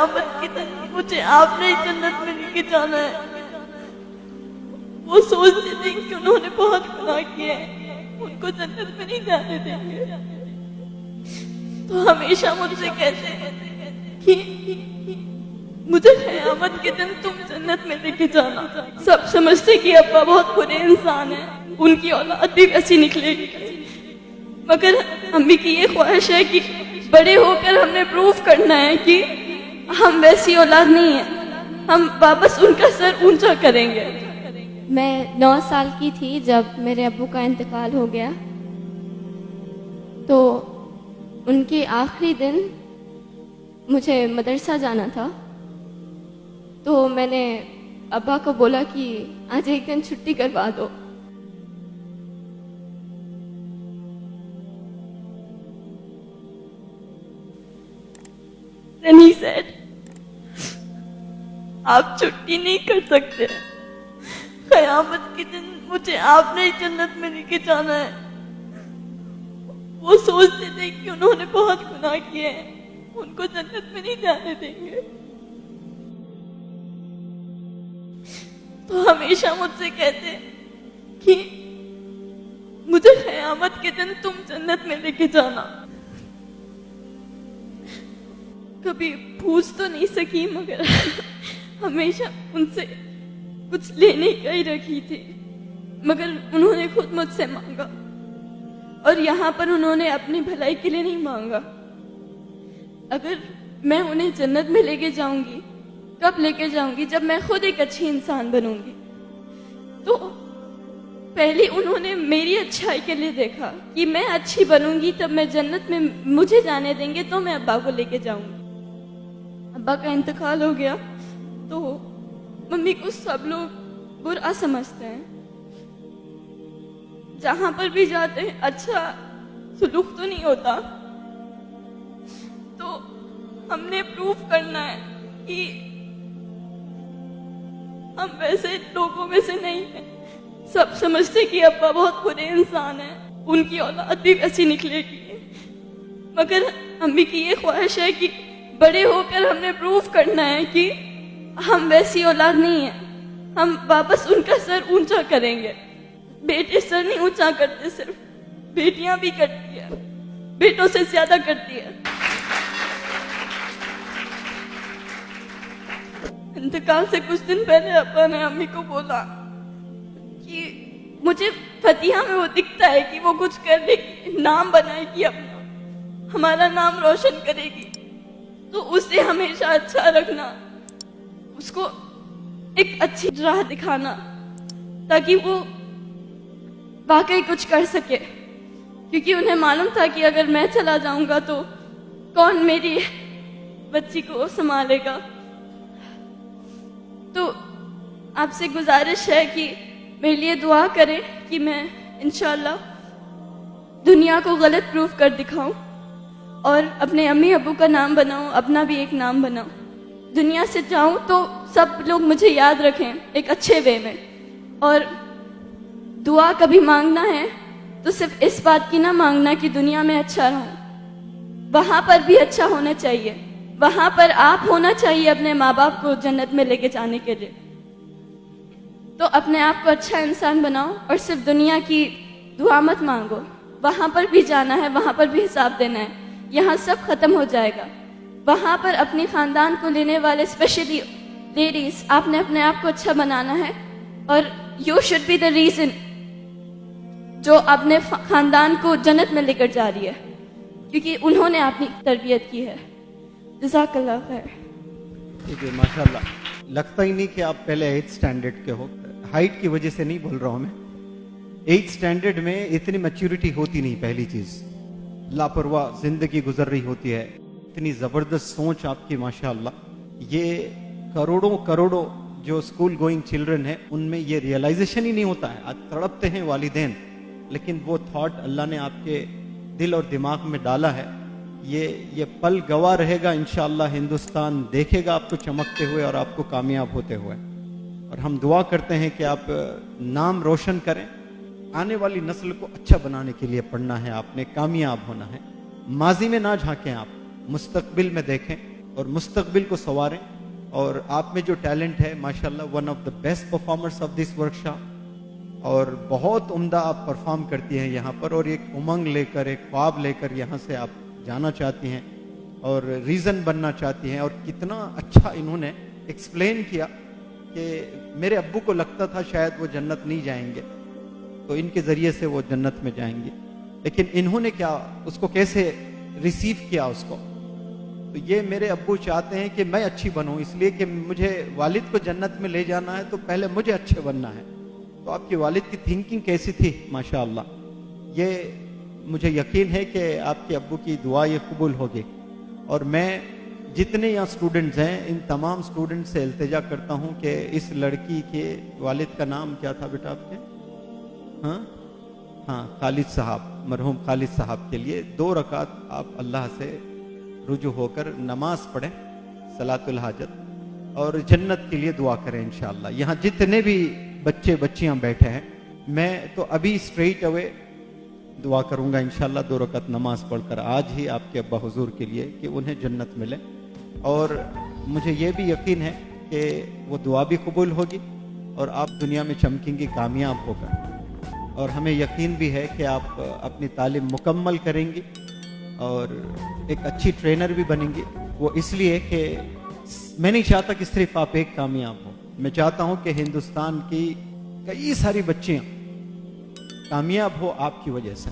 कयामत के दिन मुझे आपने ही जन्नत में लेके जाना है। वो सोचते थे कि उन्होंने बहुत गुनाह किए हैं, उनको जन्नत में नहीं जाने देंगे, तो हमेशा मुझसे कहते हैं कि मुझे कयामत के दिन तुम जन्नत में लेके जाना। सब समझते कि अब्बा बहुत बुरे इंसान है, उनकी औलाद भी वैसी निकलेगी, मगर अम्मी की ये ख्वाहिश है कि बड़े होकर हमने प्रूव करना है कि हम वैसी औलाद नहीं है, हम वापस उनका सर ऊंचा करेंगे। मैं 9 साल की थी जब मेरे अब्बू का इंतकाल हो गया, तो उनके आखिरी दिन मुझे मदरसा जाना था, तो मैंने अब्बा को बोला कि आज एक दिन छुट्टी करवा दो। Then he said, आप छुट्टी नहीं कर सकते, कयामत के दिन मुझे आपने ही जन्नत में लेके जाना है। वो सोचते थे कि उन्होंने बहुत गुनाह किए हैं, उनको जन्नत में नहीं जाने देंगे, तो हमेशा मुझसे कहते कि मुझे कयामत के दिन तुम जन्नत में लेके जाना। कभी पूछ तो नहीं सकी, मगर हमेशा उनसे कुछ लेने का ही रखी थी, मगर उन्होंने खुद मुझसे मांगा, और यहाँ पर उन्होंने अपनी भलाई के लिए नहीं मांगा। अगर मैं उन्हें जन्नत में लेके जाऊंगी, कब लेके जाऊंगी? जब मैं खुद एक अच्छी इंसान बनूंगी। तो पहले उन्होंने मेरी अच्छाई के लिए देखा कि मैं अच्छी बनूंगी तब मैं जन्नत में मुझे जाने देंगे, तो मैं अब्बा को लेके जाऊंगी। अब्बा का इंतकाल हो गया तो मम्मी को सब लोग बुरा समझते हैं, जहां पर भी जाते हैं अच्छा सुलूक तो नहीं होता। तो हमने प्रूफ करना है कि हम वैसे लोगों में से नहीं हैं। सब समझते कि अब्बा बहुत बुरे इंसान है, उनकी औलाद भी वैसी निकलेगी, मगर अम्मी की ये ख्वाहिश है कि बड़े होकर हमने प्रूफ करना है कि हम वैसी औलाद नहीं है, हम वापस उनका सर ऊंचा करेंगे। बेटे सर नहीं ऊंचा करते, सिर्फ बेटियां भी करती है, बेटों से ज्यादा करती है। इंतकाल से कुछ दिन पहले अब्बा ने अम्मी को बोला कि मुझे फतिहा में वो दिखता है कि वो कुछ कर लेगी, नाम बनाएगी अपना, हमारा नाम रोशन करेगी, तो उसे हमेशा अच्छा रखना, उसको एक अच्छी राह दिखाना ताकि वो वाकई कुछ कर सके, क्योंकि उन्हें मालूम था कि अगर मैं चला जाऊंगा तो कौन मेरी बच्ची को संभालेगा। तो आपसे गुजारिश है कि मेरे लिए दुआ करें कि मैं इंशाल्लाह दुनिया को गलत प्रूफ कर दिखाऊं और अपने अम्मी अब्बू का नाम बनाऊं, अपना भी एक नाम बनाऊं। दुनिया से जाऊं तो सब लोग मुझे याद रखें एक अच्छे वे में। और दुआ कभी मांगना है तो सिर्फ इस बात की ना मांगना कि दुनिया में अच्छा रहूं, वहां पर भी अच्छा होना चाहिए, वहां पर आप होना चाहिए अपने माँ बाप को जन्नत में लेके जाने के लिए। तो अपने आप को अच्छा इंसान बनाओ और सिर्फ दुनिया की दुआ मत मांगो, वहां पर भी जाना है, वहां पर भी हिसाब देना है। यहाँ सब खत्म हो जाएगा, वहां पर अपने खानदान को लेने वाले स्पेशली लेडीज, आपने अपने आप को अच्छा बनाना है और you should be the reason जो अपने खानदान को जन्नत में लेकर जा रही है, क्योंकि उन्होंने अपनी तरबियत की है। जज़ाकल्लाह खैर। ठीक है, माशाल्लाह। लगता ही नहीं कि आप पहले 8th स्टैंडर्ड के हो। हाइट की वजह से नहीं बोल रहा हूं मैं, 8th स्टैंडर्ड में इतनी मैच्योरिटी होती नहीं। पहली चीज, लापरवाह जिंदगी गुजर रही होती है, इतनी जबरदस्त सोच आपकी माशाल्लाह। ये करोड़ों करोड़ों जो स्कूल गोइंग चिल्ड्रन है उनमें ये रियलाइजेशन ही नहीं होता है। आज तड़पते हैं वालिदैन, लेकिन वो थॉट अल्लाह ने आपके दिल और दिमाग में डाला है। ये पल गवाह रहेगा इंशाअल्लाह, हिंदुस्तान देखेगा आपको चमकते हुए और आपको कामयाब होते हुए। और हम दुआ करते हैं कि आप नाम रोशन करें, आने वाली नस्ल को अच्छा बनाने के लिए पढ़ना है आपने, कामयाब होना है। माजी में ना झांकें आप, मुस्तकबिल में देखें। और मुस्तकबिल को संवारें। और आप में जो टैलेंट है माशाल्लाह, one of the best performers of this workshop, और बहुत उम्दा आप परफॉर्म करती हैं यहाँ पर, और एक उमंग लेकर, एक ख्वाब लेकर यहाँ से आप जाना चाहती हैं और रीज़न बनना चाहती हैं। और कितना अच्छा इन्होंने एक्सप्लेन किया कि मेरे अब्बू को लगता था शायद वो जन्नत नहीं जाएंगे, तो इनके ज़रिए से वो जन्नत में जाएंगे, लेकिन इन्होंने क्या उसको कैसे रिसीव किया उसको। तो ये मेरे अब्बू चाहते हैं कि मैं अच्छी बनूं, इसलिए कि मुझे वालिद को जन्नत में ले जाना है तो पहले मुझे अच्छे बनना है। तो आपके वालिद की थिंकिंग कैसी थी माशाअल्लाह, ये मुझे यकीन है कि आपके अब्बू की दुआ ये कबूल होगी। और मैं जितने यहाँ स्टूडेंट्स हैं, इन तमाम स्टूडेंट से इल्तिजा करता हूँ कि इस लड़की के वालिद का नाम क्या था बेटा आपके? हाँ, खालिद साहब, मरहूम खालिद साहब के लिए 2 रकात आप अल्लाह से रुजू होकर नमाज पढ़ें, सलातुल हाजत, और जन्नत के लिए दुआ करें इंशाअल्लाह। यहाँ जितने भी बच्चे बच्चियाँ बैठे हैं, मैं तो अभी स्ट्रेट अवे दुआ करूँगा इंशाअल्लाह 2 रकात नमाज पढ़कर आज ही आपके अब्बा हुजूर के लिए कि उन्हें जन्नत मिले। और मुझे ये भी यकीन है कि वो दुआ भी कबूल होगी और आप दुनिया में चमकेंगी, कामयाब होकर। और हमें यकीन भी है कि आप अपनी तालीम मुकम्मल करेंगी और एक अच्छी ट्रेनर भी बनेंगी। वो इसलिए कि मैं नहीं चाहता कि सिर्फ आप एक कामयाब हो, मैं चाहता हूं कि हिंदुस्तान की कई सारी बच्चियां कामयाब हो आपकी वजह से।